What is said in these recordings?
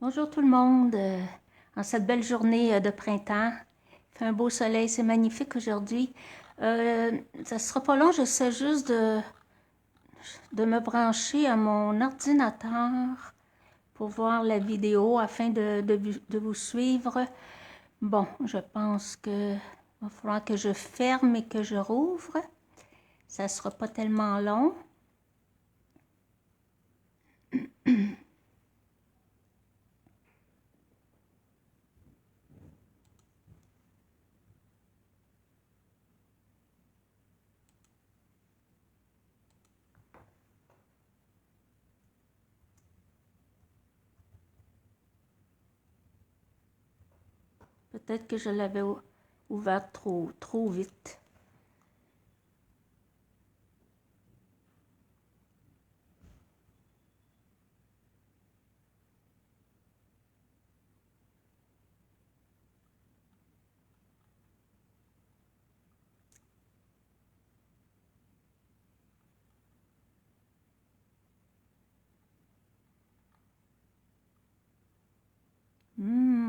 Bonjour tout le monde, en cette belle journée de printemps. Il fait un beau soleil, c'est magnifique aujourd'hui. Ça sera pas long, j'essaie juste de me brancher à mon ordinateur pour voir la vidéo afin de vous suivre. Bon, je pense que va falloir que je ferme et que je rouvre. Ça sera pas tellement long. Peut-être que je l'avais ouvert trop vite.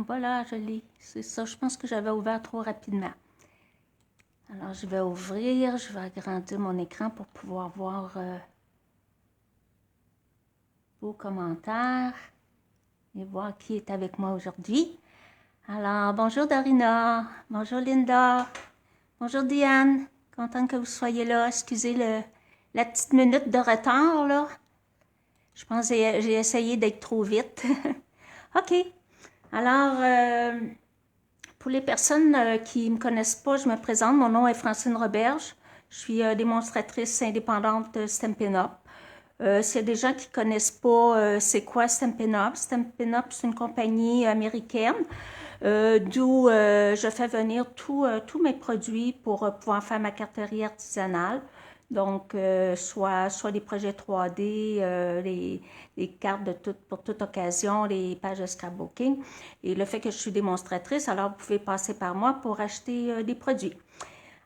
Voilà, je l'ai. C'est ça, je pense que j'avais ouvert trop rapidement. Alors, je vais ouvrir, je vais agrandir mon écran pour pouvoir voir vos commentaires et voir qui est avec moi aujourd'hui. Alors, bonjour Dorina, bonjour Linda, bonjour Diane, contente que vous soyez là. Excusez la petite minute de retard, là. Je pense que j'ai essayé d'être trop vite. OK. Alors, pour les personnes qui ne me connaissent pas, je me présente. Mon nom est Francine Roberge. Je suis démonstratrice indépendante de Stampin' Up. S'il y a des gens qui ne connaissent pas c'est quoi Stampin' Up, Stampin' Up, c'est une compagnie américaine d'où je fais venir tous mes produits pour pouvoir faire ma carterie artisanale. Donc, soit des projets 3D, les cartes pour toute occasion, les pages de scrapbooking. Et le fait que je suis démonstratrice, alors vous pouvez passer par moi pour acheter des produits.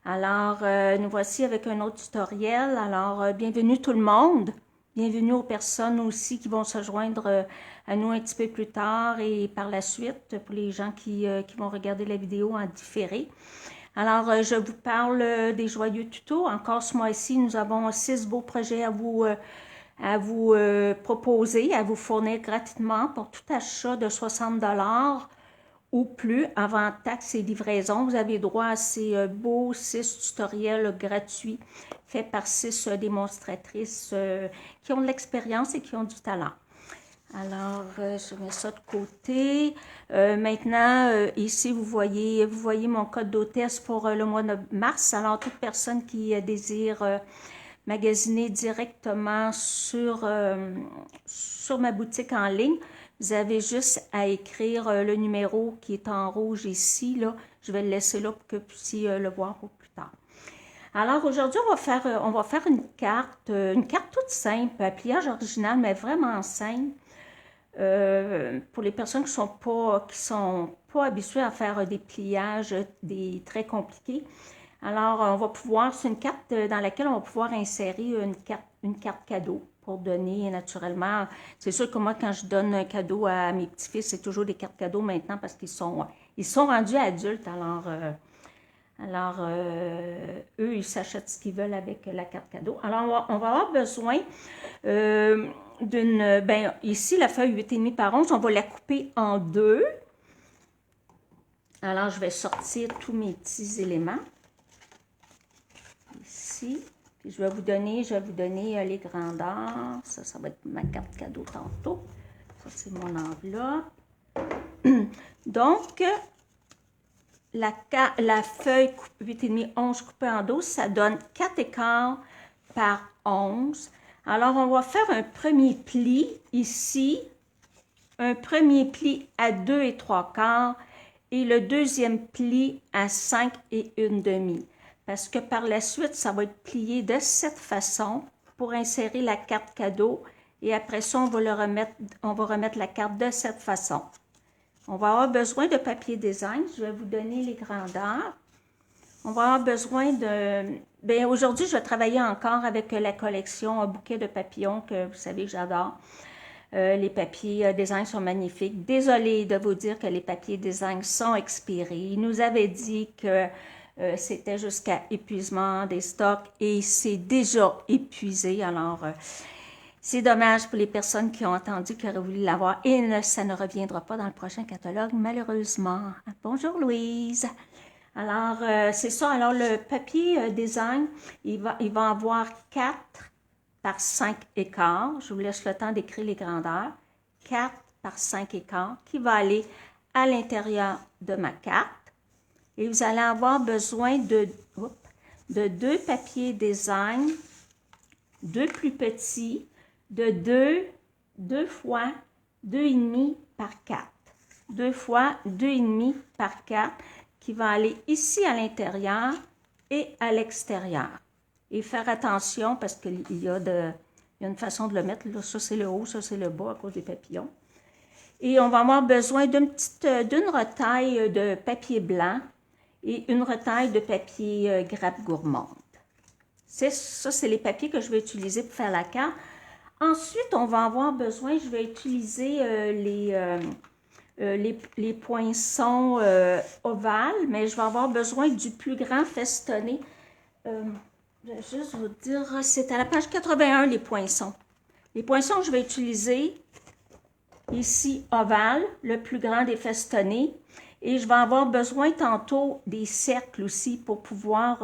Alors, nous voici avec un autre tutoriel. Alors, bienvenue tout le monde. Bienvenue aux personnes aussi qui vont se joindre à nous un petit peu plus tard et par la suite pour les gens qui vont regarder la vidéo en différé. Alors, je vous parle des joyeux tutos. Encore ce mois-ci, nous avons 6 beaux projets à vous proposer, à vous fournir gratuitement pour tout achat de 60 ou plus avant taxes et livraison. Vous avez droit à ces beaux 6 tutoriels gratuits faits par 6 démonstratrices qui ont de l'expérience et qui ont du talent. Alors, je mets ça de côté. Maintenant, ici, vous voyez mon code d'hôtesse pour le mois de mars. Alors, toute personne qui désire magasiner directement sur ma boutique en ligne, vous avez juste à écrire le numéro qui est en rouge ici. Là. Je vais le laisser là pour que vous puissiez le voir pour plus tard. Alors aujourd'hui, on va faire une carte toute simple, à pliage original, mais vraiment simple. Pour les personnes qui sont pas habituées à faire des pliages très compliqués. Alors, on va pouvoir, c'est une carte dans laquelle on va pouvoir insérer une carte cadeau pour donner naturellement. C'est sûr que moi, quand je donne un cadeau à mes petits-fils, c'est toujours des cartes cadeaux maintenant parce qu'ils sont rendus adultes. Alors, eux, ils s'achètent ce qu'ils veulent avec la carte cadeau. Alors, on va avoir besoin ici, la feuille 8,5 par 11, on va la couper en deux. Alors, je vais sortir tous mes petits éléments. Ici. Puis je vais vous donner les grandeurs. Ça va être ma carte cadeau tantôt. Ça, c'est mon enveloppe. Donc, la feuille 8,5, 11 coupée en 12, ça donne 4 écarts par 11. Alors, on va faire un premier pli ici, un premier pli à 2 et 3 quarts et le deuxième pli à 5 et 1/2. Parce que par la suite, ça va être plié de cette façon pour insérer la carte cadeau et après ça, on va remettre la carte de cette façon. On va avoir besoin de papier design. Je vais vous donner les grandeurs. On va avoir besoin de... Bien, aujourd'hui, je vais travailler encore avec la collection Un bouquet de papillons que vous savez que j'adore. Les papiers design sont magnifiques. Désolée de vous dire que les papiers design sont expirés. Il nous avait dit que c'était jusqu'à épuisement des stocks et c'est déjà épuisé. Alors, c'est dommage pour les personnes qui ont entendu, qui auraient voulu l'avoir et ça ne reviendra pas dans le prochain catalogue, malheureusement. Bonjour Louise. Alors, c'est ça. Alors, le papier design, il va avoir 4 par 5 écarts. Je vous laisse le temps d'écrire les grandeurs. 4 par 5 écarts qui va aller à l'intérieur de ma carte. Et vous allez avoir besoin de 2 papiers design, 2 plus petits, de 2 fois 2,5 par 4. 2 fois 2,5 par 4 qui va aller ici à l'intérieur et à l'extérieur. Et faire attention parce qu'il y a une façon de le mettre. Là, ça, c'est le haut, ça, c'est le bas à cause des papillons. Et on va avoir besoin d'une retaille de papier blanc et une retaille de papier grappe gourmande. Ça, c'est les papiers que je vais utiliser pour faire la carte. Ensuite, on va avoir besoin, je vais utiliser les poinçons ovales, mais je vais avoir besoin du plus grand festonné. Je vais juste vous dire, c'est à la page 81, les poinçons. Les poinçons que je vais utiliser, ici, ovale, le plus grand des festonnés. Et je vais avoir besoin tantôt des cercles aussi pour pouvoir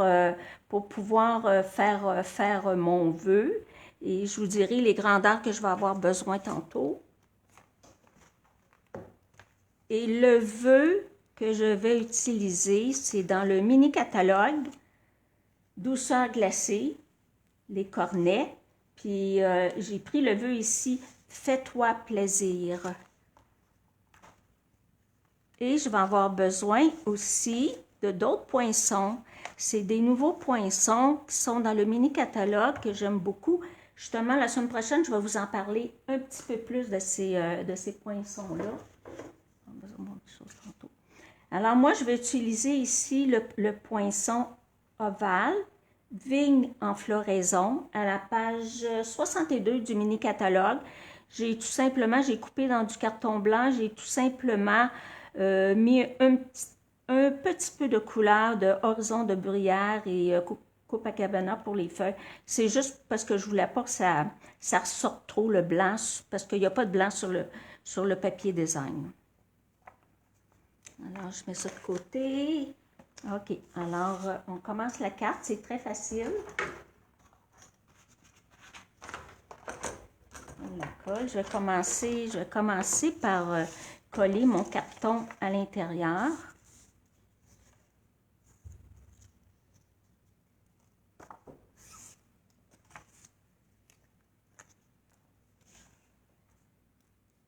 faire mon vœu. Et je vous dirai les grandeurs que je vais avoir besoin tantôt. Et le vœu que je vais utiliser, c'est dans le mini-catalogue Douceur glacée, les cornets. Puis j'ai pris le vœu ici, Fais-toi plaisir. Et je vais avoir besoin aussi de d'autres poinçons. C'est des nouveaux poinçons qui sont dans le mini-catalogue que j'aime beaucoup. Justement, la semaine prochaine, je vais vous en parler un petit peu plus de ces poinçons-là. Alors, moi, je vais utiliser ici le poinçon ovale, vigne en floraison, à la page 62 du mini-catalogue. J'ai coupé dans du carton blanc, j'ai tout simplement mis un petit peu de couleur de Horizon de Bruyère et Copacabana pour les feuilles. C'est juste parce que je voulais pas que ça ressorte trop le blanc, parce qu'il n'y a pas de blanc sur le papier design. Alors, je mets ça de côté. OK. Alors, on commence la carte. C'est très facile. On la colle. Je vais commencer par coller mon carton à l'intérieur.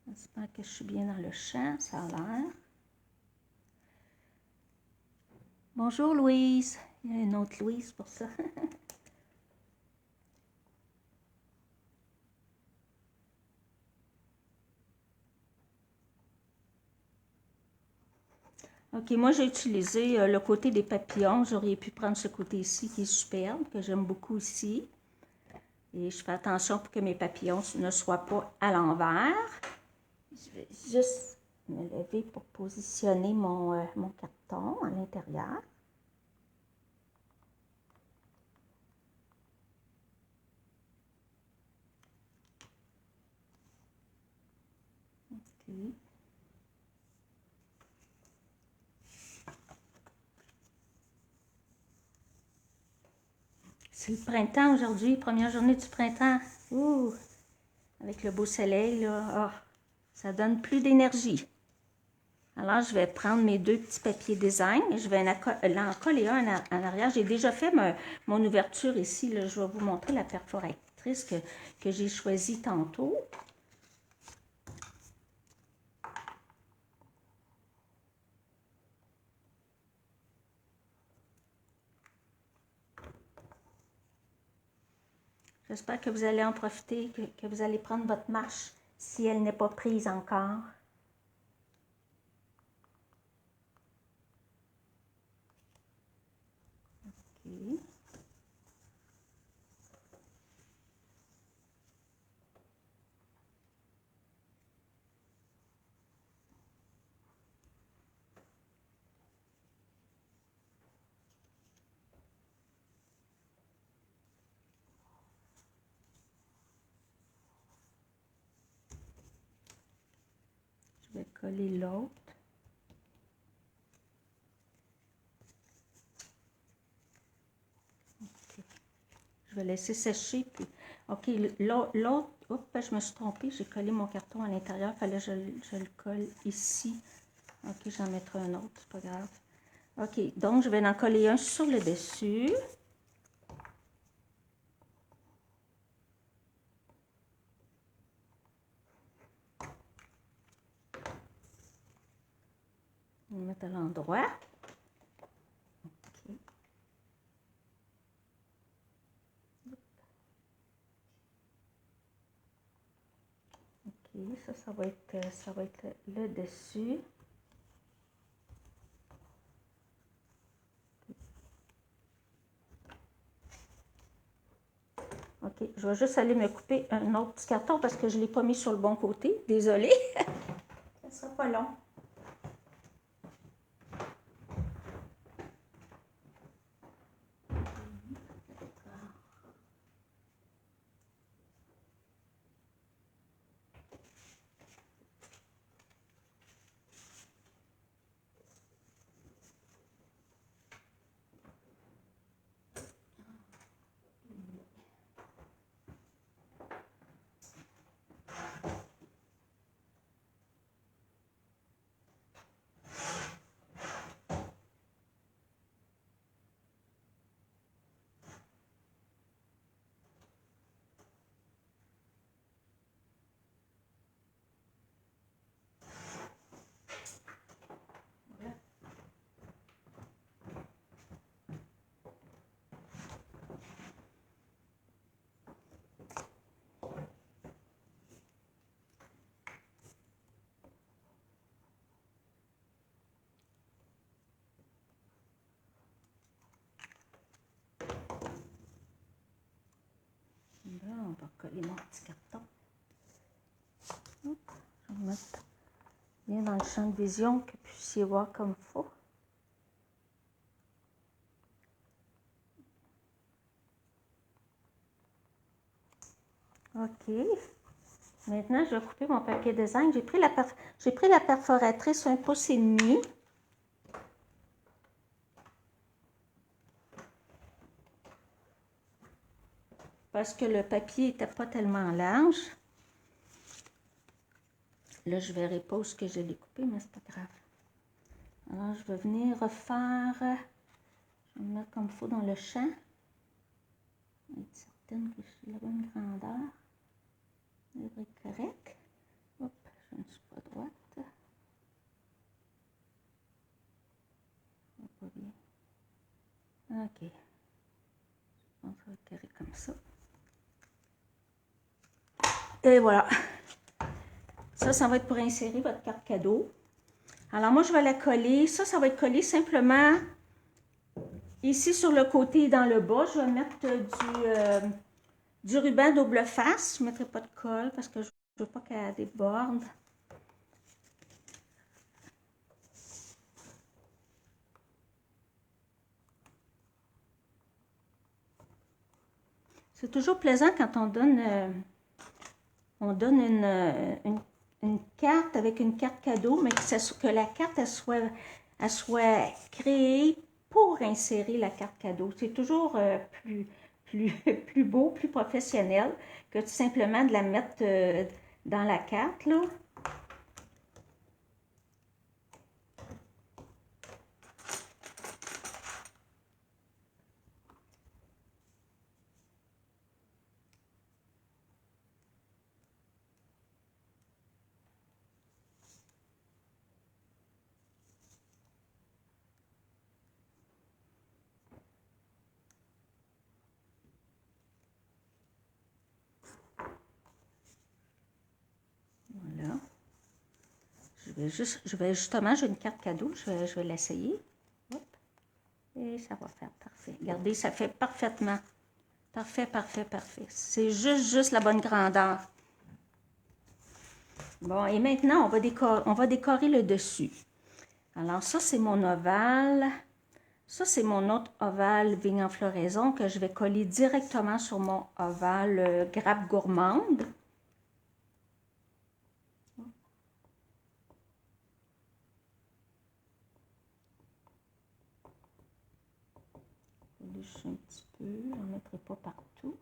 J'espère que je suis bien dans le champ. Ça a l'air. Bonjour Louise. Il y a une autre Louise pour ça. OK, moi j'ai utilisé le côté des papillons. J'aurais pu prendre ce côté ici qui est superbe, que j'aime beaucoup ici. Et je fais attention pour que mes papillons ne soient pas à l'envers. Je vais juste me lever pour positionner mon carton à l'intérieur. OK. C'est le printemps aujourd'hui, première journée du printemps. Ouh! Avec le beau soleil, là, oh, ça donne plus d'énergie. Alors, je vais prendre mes 2 petits papiers design et je vais en coller un en arrière. J'ai déjà fait mon ouverture ici. Là, je vais vous montrer la perforatrice que j'ai choisie tantôt. J'espère que vous allez en profiter, que vous allez prendre votre marche si elle n'est pas prise encore. OK. coller l'autre. Okay. Je vais laisser sécher, puis... OK, l'autre... Oups, je me suis trompée, j'ai collé mon carton à l'intérieur, il fallait que je le colle ici. OK, j'en mettrai un autre, c'est pas grave. OK, donc je vais en coller un sur le dessus. On va mettre à l'endroit. OK. OK, ça va être le dessus. OK, je vais juste aller me couper un autre petit carton parce que je ne l'ai pas mis sur le bon côté. Désolée. Ça ne sera pas long. Là, on va coller mon petit carton. Hop, je vais mettre bien dans le champ de vision que vous puissiez voir comme il faut. OK. Maintenant, je vais couper mon papier design. J'ai pris la perforatrice 1,5 pouces. Parce que le papier n'était pas tellement large. Là, je ne verrai pas où je l'ai coupé, mais c'est pas grave. Alors, je vais venir refaire. Je vais me mettre comme il faut dans le champ. Être certaine que je suis la bonne grandeur. Ça devrait être correct. Hop, je ne suis pas droite. Ça va pas bien. OK. Je pense que ça va être carré comme ça. Et voilà. Ça va être pour insérer votre carte cadeau. Alors, moi, je vais la coller. Ça va être collé simplement ici sur le côté et dans le bas. Je vais mettre du ruban double face. Je ne mettrai pas de colle parce que je ne veux pas qu'elle déborde. C'est toujours plaisant quand on donne une carte avec une carte cadeau, mais que la carte elle soit créée pour insérer la carte cadeau. C'est toujours plus beau, plus professionnel que tout simplement de la mettre dans la carte, là. Voilà. J'ai une carte cadeau, je vais l'essayer. Et ça va faire parfait. Regardez, ça fait parfaitement. Parfait, parfait, parfait. C'est juste la bonne grandeur. Bon, et maintenant, on va décorer le dessus. Alors, ça, c'est mon ovale. Ça, c'est mon autre ovale vigne en floraison que je vais coller directement sur mon ovale grappe gourmande. juste un petit peu, j'en mettrai pas partout.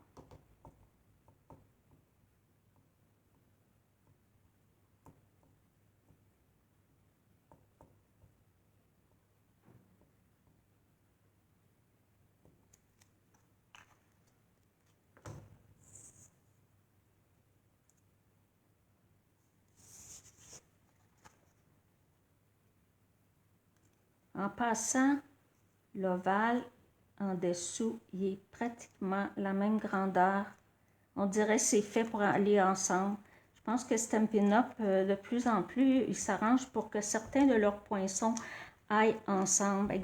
En passant, l'ovale en dessous, il est pratiquement la même grandeur. On dirait que c'est fait pour aller ensemble. Je pense que Stampin' Up, de plus en plus, ils s'arrangent pour que certains de leurs poinçons aillent ensemble.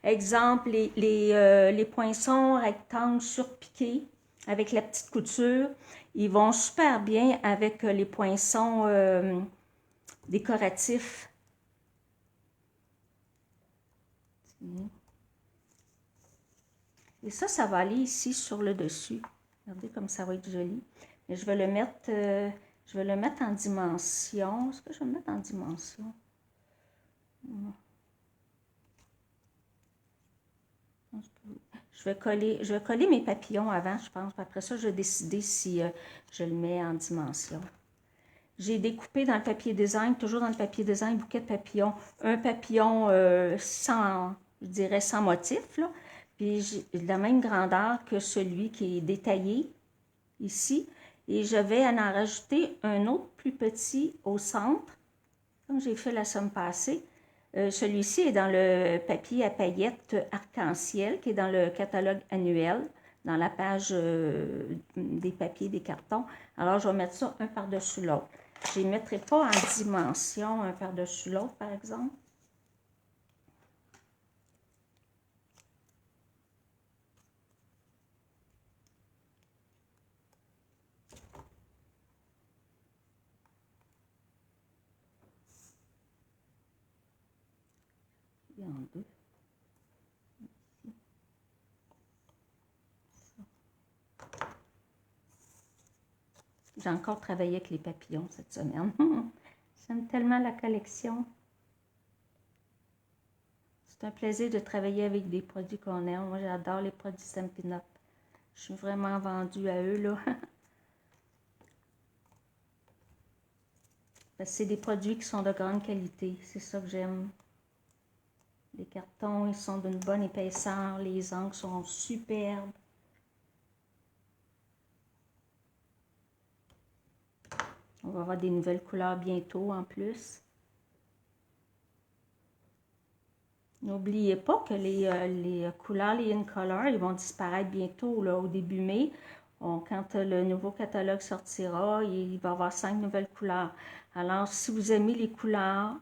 Exemple, les poinçons rectangles surpiqués avec la petite couture, ils vont super bien avec les poinçons décoratifs. Et ça va aller ici sur le dessus. Regardez comme ça va être joli. Mais je vais le mettre en dimension. Est-ce que je vais le mettre en dimension? Je vais coller mes papillons avant, je pense. Après ça, je vais décider si je le mets en dimension. J'ai découpé dans le papier design, toujours dans le papier design, bouquet de papillons, un papillon sans, je dirais, sans motif, là. Puis j'ai la même grandeur que celui qui est détaillé ici. Et je vais en rajouter un autre plus petit au centre, comme j'ai fait la semaine passée. Celui-ci est dans le papier à paillettes arc-en-ciel, qui est dans le catalogue annuel, dans la page des papiers, des cartons. Alors, je vais mettre ça un par-dessus l'autre. Je ne les mettrai pas en dimension un par-dessus l'autre, par exemple. Et en deux. J'ai encore travaillé avec les papillons cette semaine. J'aime tellement la collection. C'est un plaisir de travailler avec des produits qu'on aime. Moi, j'adore les produits Stampin' Up. Je suis vraiment vendue à eux, là. C'est des produits qui sont de grande qualité. C'est ça que j'aime. Les cartons, ils sont d'une bonne épaisseur. Les angles sont superbes. On va avoir des nouvelles couleurs bientôt en plus. N'oubliez pas que les couleurs, les in-color, ils vont disparaître bientôt, là, au début mai. Quand le nouveau catalogue sortira, il va y avoir 5 nouvelles couleurs. Alors, si vous aimez les couleurs,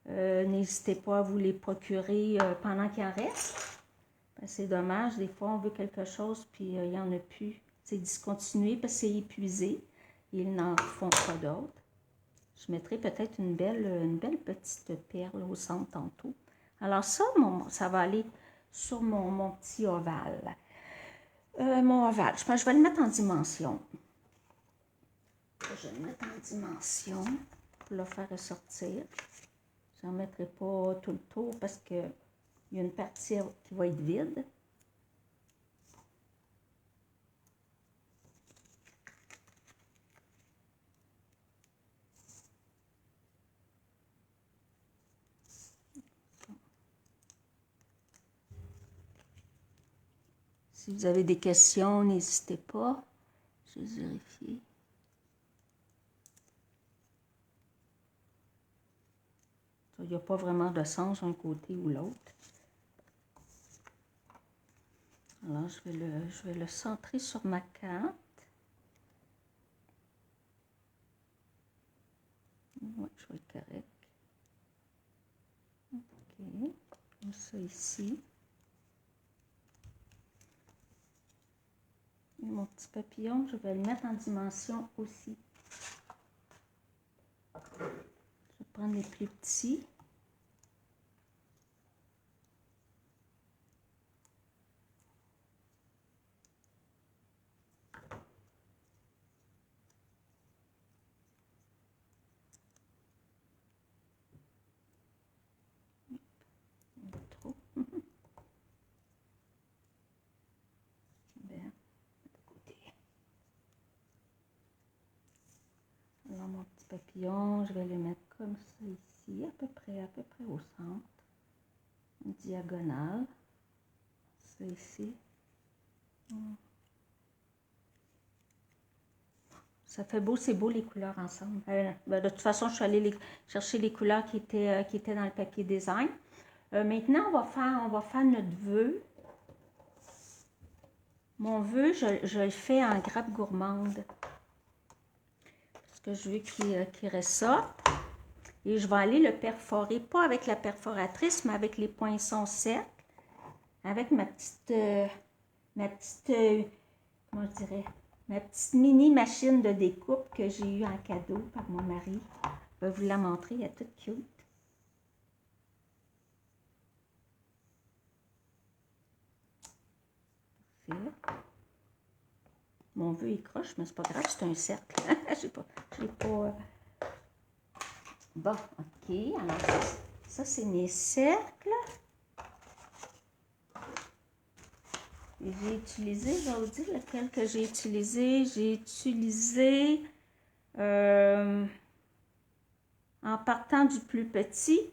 n'hésitez pas à vous les procurer pendant qu'il en reste. C'est dommage, des fois on veut quelque chose puis il n'y en a plus. C'est discontinué parce que c'est épuisé. Ils n'en font pas d'autres. Je mettrai peut-être une belle petite perle au centre tantôt. Alors ça, ça va aller sur mon petit ovale. Mon ovale, je pense que je vais le mettre en dimension. Je vais le mettre en dimension pour le faire ressortir. Je n'en mettrai pas tout le tour parce que il y a une partie qui va être vide. Si vous avez des questions, n'hésitez pas. Je vais vérifier. Il n'y a pas vraiment de sens d'un côté ou l'autre. Alors, je vais le centrer sur ma carte. Oui, je vais être correct. OK. Comme ça ici. Et mon petit papillon, je vais le mettre en dimension aussi. Je vais prendre les plus petits. Trop. papillon, je vais les mettre comme ça ici, à peu près au centre. Une diagonale. Ça ici. Ça fait beau, c'est beau les couleurs ensemble. Ben, de toute façon, je suis allée chercher les couleurs qui étaient dans le papier design. Maintenant, on va faire notre vœu. Mon vœu, je le fais en grappe gourmande. Parce que je veux qu'il ressorte. Et je vais aller le perforer, pas avec la perforatrice, mais avec les poinçons secs. Avec ma petite comment je dirais, ma petite mini machine de découpe que j'ai eue en cadeau par mon mari. Je vais vous la montrer, elle est toute cute. Parfait. Mon vœu est croche, mais c'est pas grave, c'est un cercle. j'ai pas. Bon, ok. Alors, ça c'est mes cercles. J'ai utilisé, je vais vous dire lequel que j'ai utilisé. J'ai utilisé, en partant du plus petit,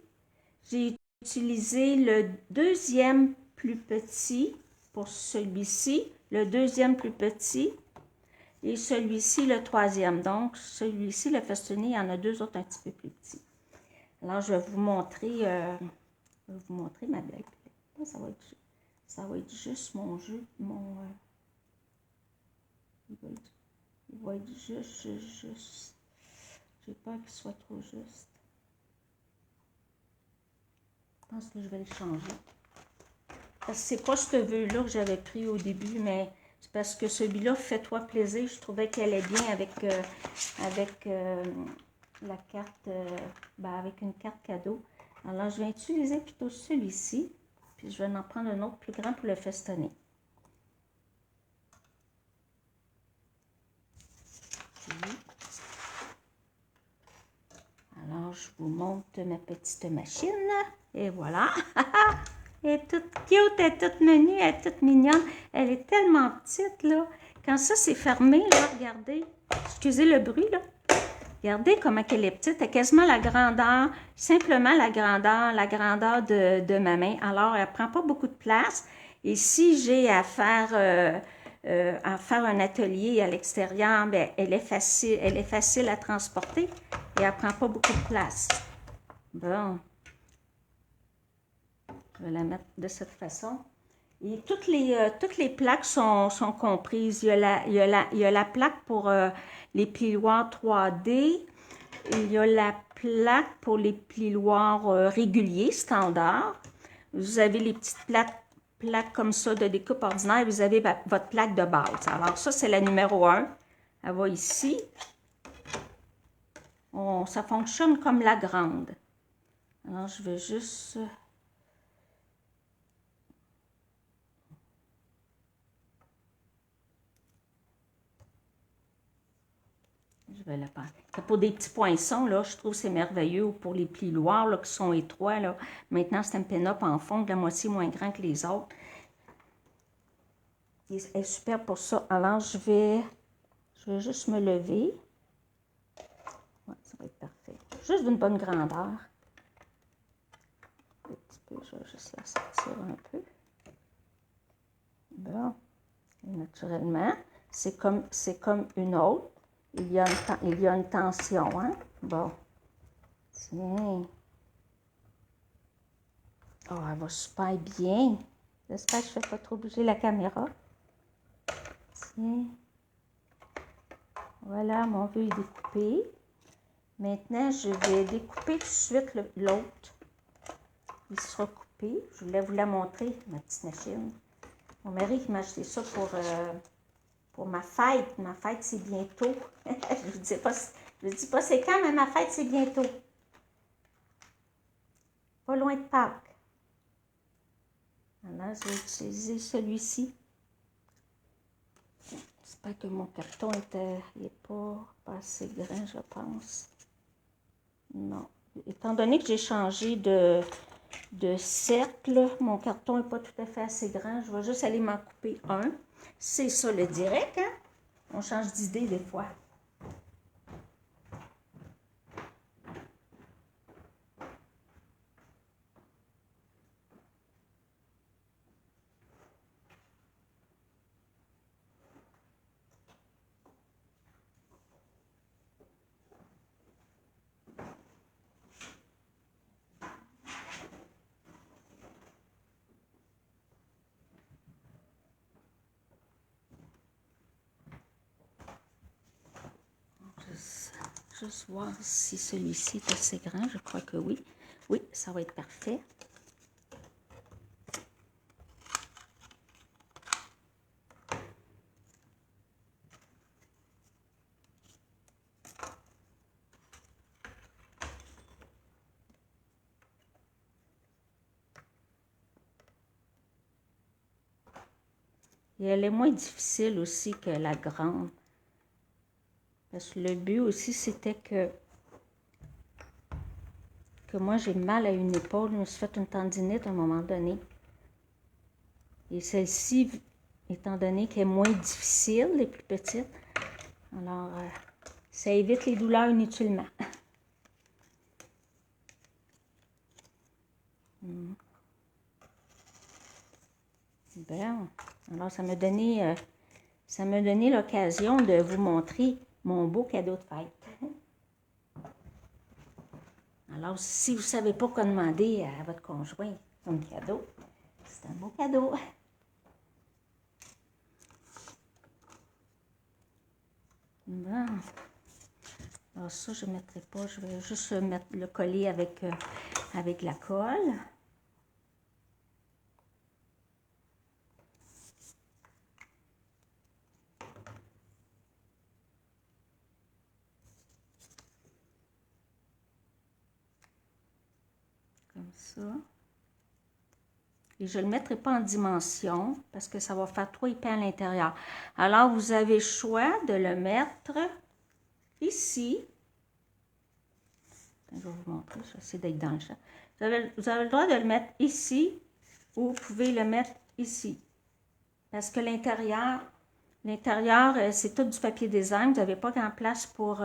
j'ai utilisé le deuxième plus petit pour celui-ci, le deuxième plus petit, et celui-ci le troisième. Donc, celui-ci, le festonnier, il y en a deux autres un petit peu plus petits. Alors, je vais vous montrer, ma blague. Ça va être juste mon jeu, il va être juste. J'ai peur qu'il soit trop juste. Je pense que je vais le changer. Parce que c'est pas ce vœu-là que j'avais pris au début, mais c'est parce que celui-là, fais-toi plaisir, je trouvais qu'elle est bien avec la carte, avec une carte cadeau. Alors, je vais utiliser plutôt celui-ci. Puis je vais en prendre un autre plus grand pour le festonner. Alors, je vous montre ma petite machine. Et voilà. Elle est toute cute, elle est toute menue, elle est toute mignonne. Elle est tellement petite, là. Quand ça, c'est fermé, là, regardez. Excusez le bruit, là. Regardez comment elle est petite. Elle est quasiment la grandeur, simplement la grandeur de ma main. Alors, elle ne prend pas beaucoup de place. Et si j'ai à faire un atelier à l'extérieur, ben, elle est facile à transporter et elle ne prend pas beaucoup de place. Bon. Je vais la mettre de cette façon. Et toutes les plaques sont comprises. Il y a la plaque pour les plioirs 3D. Il y a la plaque pour les plioirs réguliers, standards. Vous avez les petites plaques comme ça de découpe ordinaire. Vous avez votre plaque de base. Alors ça, c'est la numéro 1. Elle va ici. Ça fonctionne comme la grande. Alors, je vais juste... Je vais la prendre. Pour des petits poinçons, là, je trouve que c'est merveilleux. Ou pour les plioirs là, qui sont étroits. Là. Maintenant, c'est un pin-up en fond de la moitié moins grand que les autres. Elle est super pour ça. Alors, je vais juste me lever. Ouais, ça va être parfait. Juste d'une bonne grandeur. Un petit peu, je vais juste la sortir un peu. Bon. Et naturellement, c'est comme une autre. Il y a une tension, hein? Bon. Tiens. Oh, elle va super bien. J'espère que je ne fais pas trop bouger la caméra. Tiens. Voilà, mon vœu est découpé. Maintenant, je vais découper tout de suite l'autre. Il sera coupé. Je voulais vous la montrer, ma petite machine. Mon mari qui m'a acheté ça pour ma fête. Ma fête, c'est bientôt. Je ne vous dis pas c'est quand, mais ma fête, c'est bientôt. Pas loin de Pâques. Alors, je vais utiliser celui-ci. J'espère que mon carton n'est pas assez grand, je pense. Non. Étant donné que j'ai changé de cercle, mon carton n'est pas tout à fait assez grand. Je vais juste aller m'en couper un. C'est ça le direct, hein? On change d'idée des fois. juste voir si celui-ci est assez grand. Je crois que oui. Oui, ça va être parfait. Et elle est moins difficile aussi que la grande. Parce que le but aussi, c'était que moi, j'ai mal à une épaule. Je me suis fait une tendinite à un moment donné. Et celle-ci, étant donné qu'elle est moins difficile, les plus petites, alors ça évite les douleurs inutilement. Bon, alors ça m'a donné l'occasion de vous montrer mon beau cadeau de fête. Alors, si vous ne savez pas quoi demander à votre conjoint comme cadeau, c'est un beau cadeau. Bon. Alors ça, je ne mettrai pas, je vais juste mettre le coller avec la colle. Comme ça. Et je ne le mettrai pas en dimension parce que ça va faire trop épais à l'intérieur. Alors, vous avez le choix de le mettre ici. Je vais vous montrer, je vais essayer d'être dans le champ. Vous avez le droit de le mettre ici ou vous pouvez le mettre ici. Parce que l'intérieur, c'est tout du papier design. Vous n'avez pas grand place pour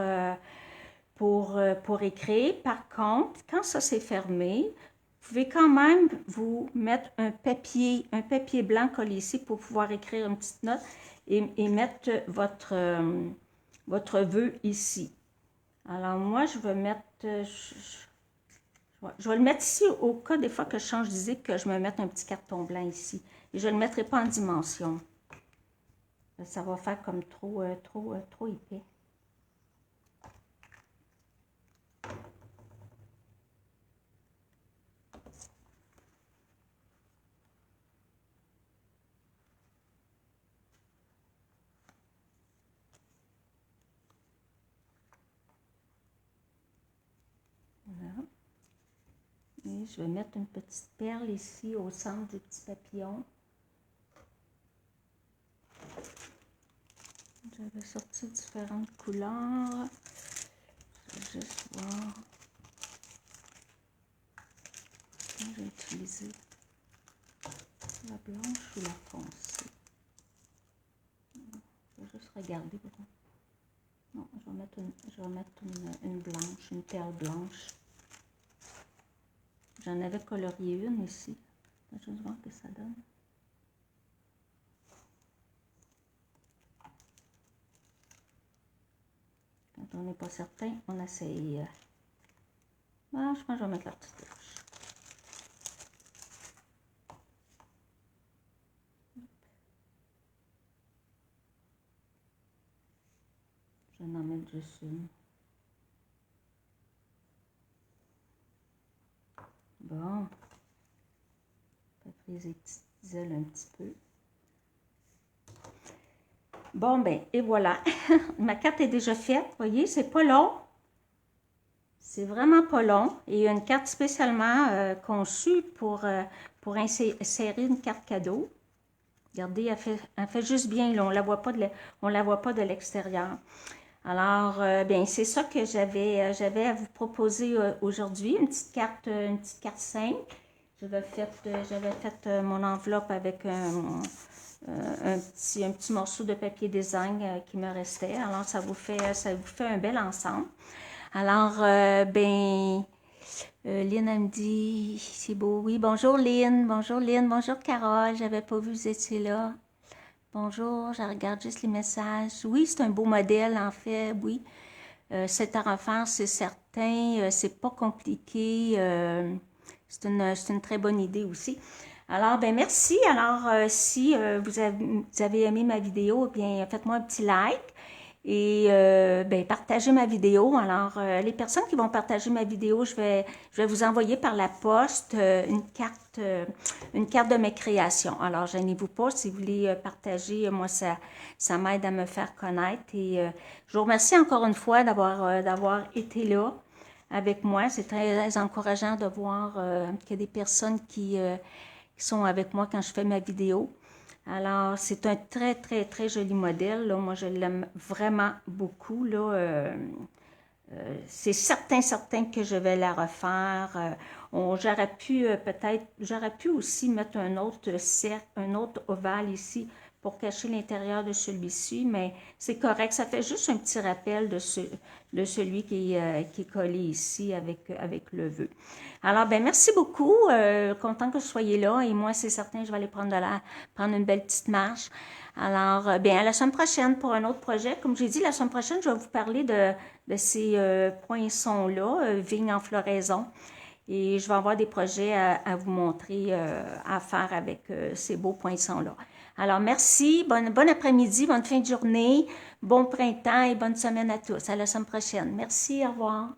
écrire. Par contre, quand ça c'est fermé, vous pouvez quand même vous mettre un papier blanc collé ici pour pouvoir écrire une petite note et mettre votre vœu ici. Alors moi, je vais mettre, je vais le mettre ici au cas des fois que je change d'idée, que je me mette un petit carton blanc ici. Et je ne le mettrai pas en dimension. Ça va faire comme trop épais. Voilà. Et je vais mettre une petite perle ici au centre du petit papillon. J'avais sorti différentes couleurs. Je vais juste voir. J'ai utilisé la blanche ou la foncée. Je vais juste regarder. Non, je vais mettre une blanche, une perle blanche. J'en avais colorié une ici. Je vais juste voir ce que ça donne. Quand on n'est pas certain, on essaye. Ah, je pense que je vais mettre la petite blanche. Je vais en mettre juste une. Bon. Je vais friser les petites ailes un petit peu. Bon, ben, et voilà. Ma carte est déjà faite. Vous voyez, c'est pas long. C'est vraiment pas long. Et il y a une carte spécialement conçue pour insérer une carte cadeau. Regardez, elle fait juste bien. Là, on la voit pas de l'extérieur. Alors, bien, c'est ça que j'avais à vous proposer aujourd'hui. Une petite carte simple. J'avais fait mon enveloppe avec un petit morceau de papier design qui me restait. Alors, ça vous fait un bel ensemble. Alors, Lynn, elle me dit, c'est beau. Oui, bonjour Lynn, bonjour Carole, j'avais pas vu vous étiez là. Bonjour, je regarde juste les messages. Oui, c'est un beau modèle, en fait, oui. C'est à refaire, c'est certain. C'est pas compliqué. C'est une très bonne idée aussi. Alors, ben merci. Alors, si vous avez aimé ma vidéo, bien, faites-moi un petit like. et ben, partager ma vidéo. Alors, les personnes qui vont partager ma vidéo, je vais vous envoyer par la poste une carte de mes créations. Alors, gênez-vous pas si vous voulez partager. Moi, ça m'aide à me faire connaître. Et je vous remercie encore une fois d'avoir été là avec moi. C'est très encourageant de voir qu'il y a des personnes qui sont avec moi quand je fais ma vidéo. Alors, c'est un très, très, très joli modèle. Là. Moi, je l'aime vraiment beaucoup. Là, c'est certain que je vais la refaire. J'aurais pu aussi mettre un autre cercle, un autre ovale ici pour cacher l'intérieur de celui-ci, mais c'est correct. Ça fait juste un petit rappel de celui qui est collé ici avec le vœu. Alors, ben merci beaucoup. Content que vous soyez là. Et moi, c'est certain, je vais aller prendre une belle petite marche. Alors, bien, à la semaine prochaine pour un autre projet. Comme j'ai dit, la semaine prochaine, je vais vous parler de ces poinçons-là, vignes en floraison. Et je vais avoir des projets à vous montrer, à faire avec ces beaux poinçons-là. Alors, merci, bon après-midi, bonne fin de journée, bon printemps et bonne semaine à tous. À la semaine prochaine. Merci, au revoir.